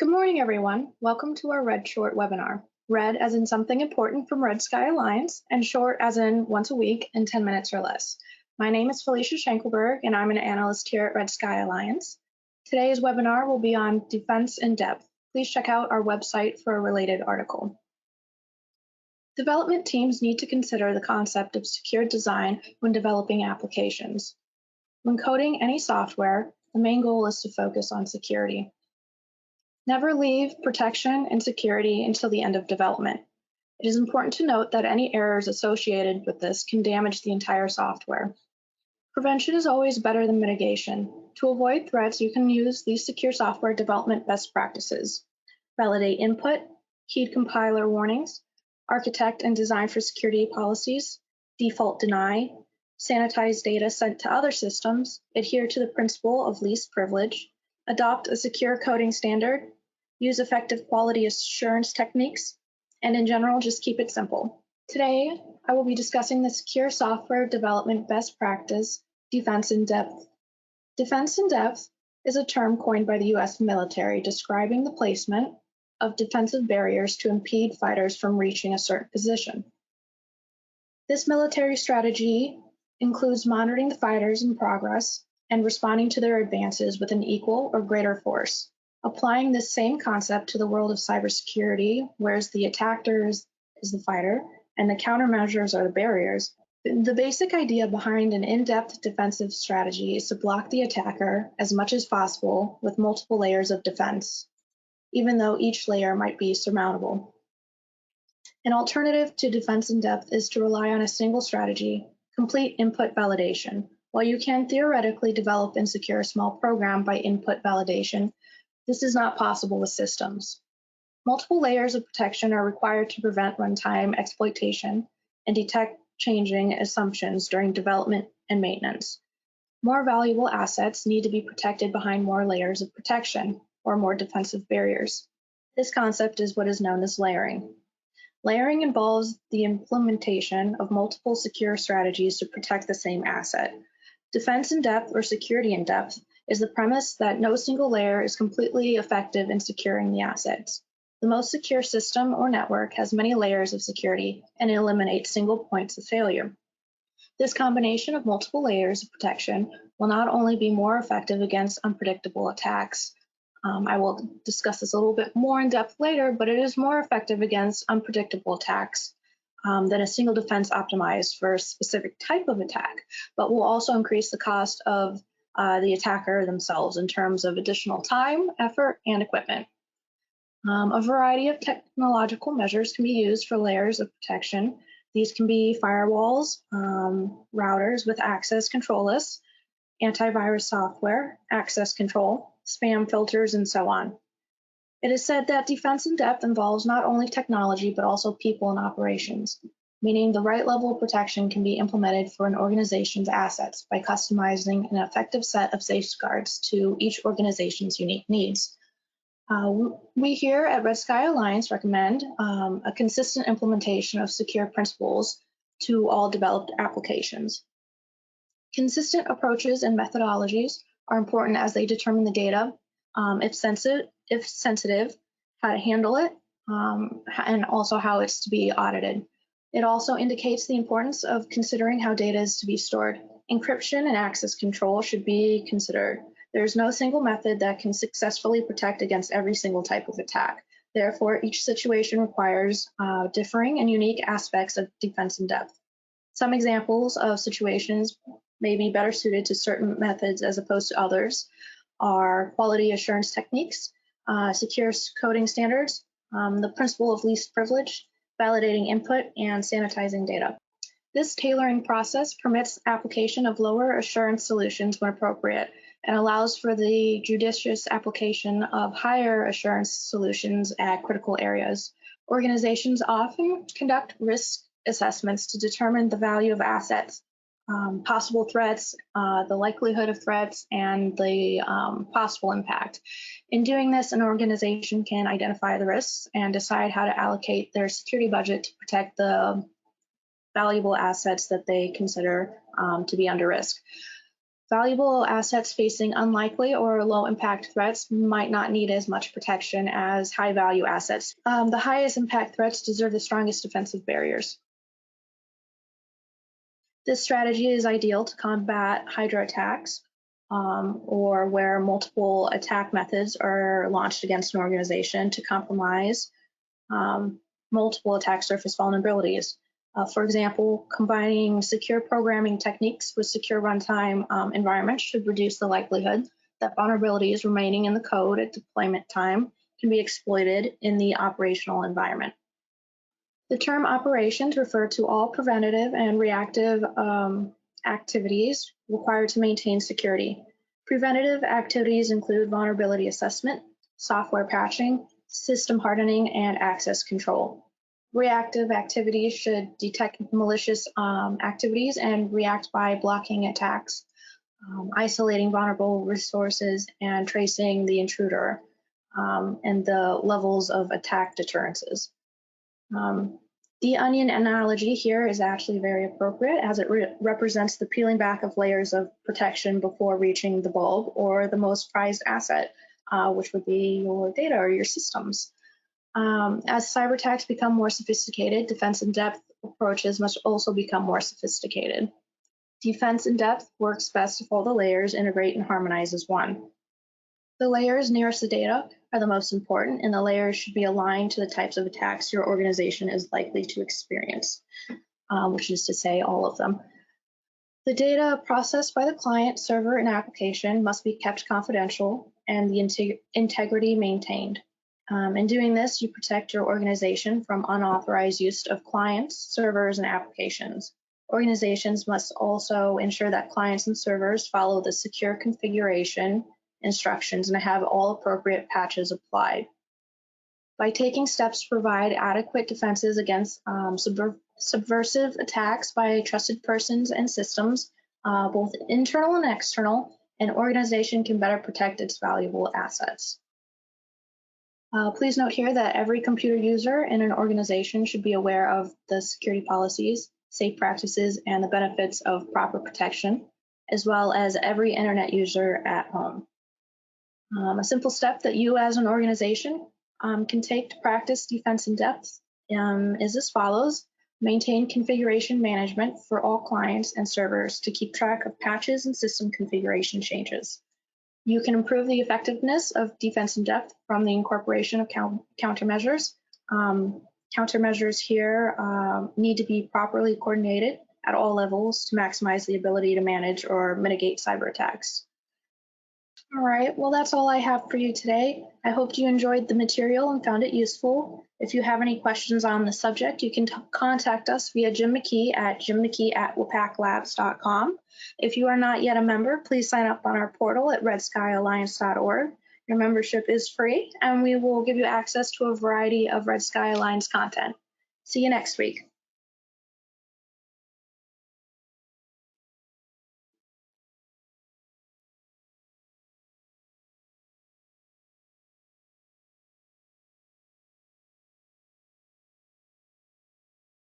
Good morning, everyone. Welcome to our Red Short webinar. Red as in something important from Red Sky Alliance, and short as in once a week in 10 minutes or less. My name is Felicia Schenkelberg, and I'm an analyst here at Red Sky Alliance. Today's webinar will be on defense in depth. Please check out our website for a related article. Development teams need to consider the concept of secure design when developing applications. When coding any software, the main goal is to focus on security. Never leave protection and security until the end of development. It is important to note that any errors associated with this can damage the entire software. Prevention is always better than mitigation. To avoid threats, you can use these secure software development best practices. Validate input, heed compiler warnings, architect and design for security policies, default deny, sanitize data sent to other systems, adhere to the principle of least privilege, adopt a secure coding standard, use effective quality assurance techniques, and in general, just keep it simple. Today, I will be discussing the secure software development best practice, defense in depth. Defense in depth is a term coined by the US military describing the placement of defensive barriers to impede fighters from reaching a certain position. This military strategy includes monitoring the fighters in progress and responding to their advances with an equal or greater force. Applying this same concept to the world of cybersecurity, whereas the attacker is the fighter and the countermeasures are the barriers, the basic idea behind an in-depth defensive strategy is to block the attacker as much as possible with multiple layers of defense, even though each layer might be surmountable. An alternative to defense in depth is to rely on a single strategy, complete input validation. While you can theoretically develop and secure a small program by input validation, this is not possible with systems. Multiple layers of protection are required to prevent runtime exploitation and detect changing assumptions during development and maintenance. More valuable assets need to be protected behind more layers of protection or more defensive barriers. This concept is what is known as layering. Layering involves the implementation of multiple secure strategies to protect the same asset. Defense in depth or security in depth is the premise that no single layer is completely effective in securing the assets. The most secure system or network has many layers of security and eliminates single points of failure. This combination of multiple layers of protection will not only be more effective against unpredictable attacks, I will discuss this a little bit more in depth later, but it is more effective against unpredictable attacks than a single defense optimized for a specific type of attack, but will also increase the cost of the attacker themselves in terms of additional time, effort, and equipment. A variety of technological measures can be used for layers of protection. These can be firewalls, routers with access control lists, antivirus software, access control, spam filters, and so on. It is said that defense in depth involves not only technology, but also people and operations, meaning the right level of protection can be implemented for an organization's assets by customizing an effective set of safeguards to each organization's unique needs. We here at Red Sky Alliance recommend a consistent implementation of secure principles to all developed applications. Consistent approaches and methodologies are important as they determine the data, if sensitive, how to handle it, and also how it's to be audited. It also indicates the importance of considering how data is to be stored. Encryption and access control should be considered. There is no single method that can successfully protect against every single type of attack. Therefore, each situation requires differing and unique aspects of defense in depth. Some examples of situations may be better suited to certain methods as opposed to others are quality assurance techniques, secure coding standards, the principle of least privilege, validating input, and sanitizing data. This tailoring process permits application of lower assurance solutions when appropriate and allows for the judicious application of higher assurance solutions at critical areas. Organizations often conduct risk assessments to determine the value of assets, possible threats, the likelihood of threats, and the possible impact. In doing this, an organization can identify the risks and decide how to allocate their security budget to protect the valuable assets that they consider to be under risk. Valuable assets facing unlikely or low impact threats might not need as much protection as high value assets. The highest impact threats deserve the strongest defensive barriers. This strategy is ideal to combat Hydra attacks or where multiple attack methods are launched against an organization to compromise multiple attack surface vulnerabilities. For example, combining secure programming techniques with secure runtime environments should reduce the likelihood that vulnerabilities remaining in the code at deployment time can be exploited in the operational environment. The term operations refer to all preventative and reactive activities required to maintain security. Preventative activities include vulnerability assessment, software patching, system hardening, and access control. Reactive activities should detect malicious activities and react by blocking attacks, isolating vulnerable resources, and tracing the intruder and the levels of attack deterrences. The onion analogy here is actually very appropriate as it represents the peeling back of layers of protection before reaching the bulb or the most prized asset, which would be your data or your systems. As cyber attacks become more sophisticated, defense in depth approaches must also become more sophisticated. Defense in depth works best if all the layers integrate and harmonize as one. The layers nearest the data are the most important, and the layers should be aligned to the types of attacks your organization is likely to experience, which is to say all of them. The data processed by the client, server, and application must be kept confidential and the integrity maintained. In doing this, you protect your organization from unauthorized use of clients, servers, and applications. Organizations must also ensure that clients and servers follow the secure configuration instructions and have all appropriate patches applied. By taking steps to provide adequate defenses against subversive attacks by trusted persons and systems, both internal and external, an organization can better protect its valuable assets. Please note here that every computer user in an organization should be aware of the security policies, safe practices, and the benefits of proper protection, as well as every internet user at home. A simple step that you as an organization can take to practice defense in depth is as follows. Maintain configuration management for all clients and servers to keep track of patches and system configuration changes. You can improve the effectiveness of defense in depth from the incorporation of countermeasures. Countermeasures here need to be properly coordinated at all levels to maximize the ability to manage or mitigate cyber attacks. All right, well, that's all I have for you today. I hope you enjoyed the material and found it useful. If you have any questions on the subject, you can contact us via Jim McKee at jimmckee@wpaclabs.com. If you are not yet a member, please sign up on our portal at redskyalliance.org. Your membership is free, and we will give you access to a variety of Red Sky Alliance content. See you next week.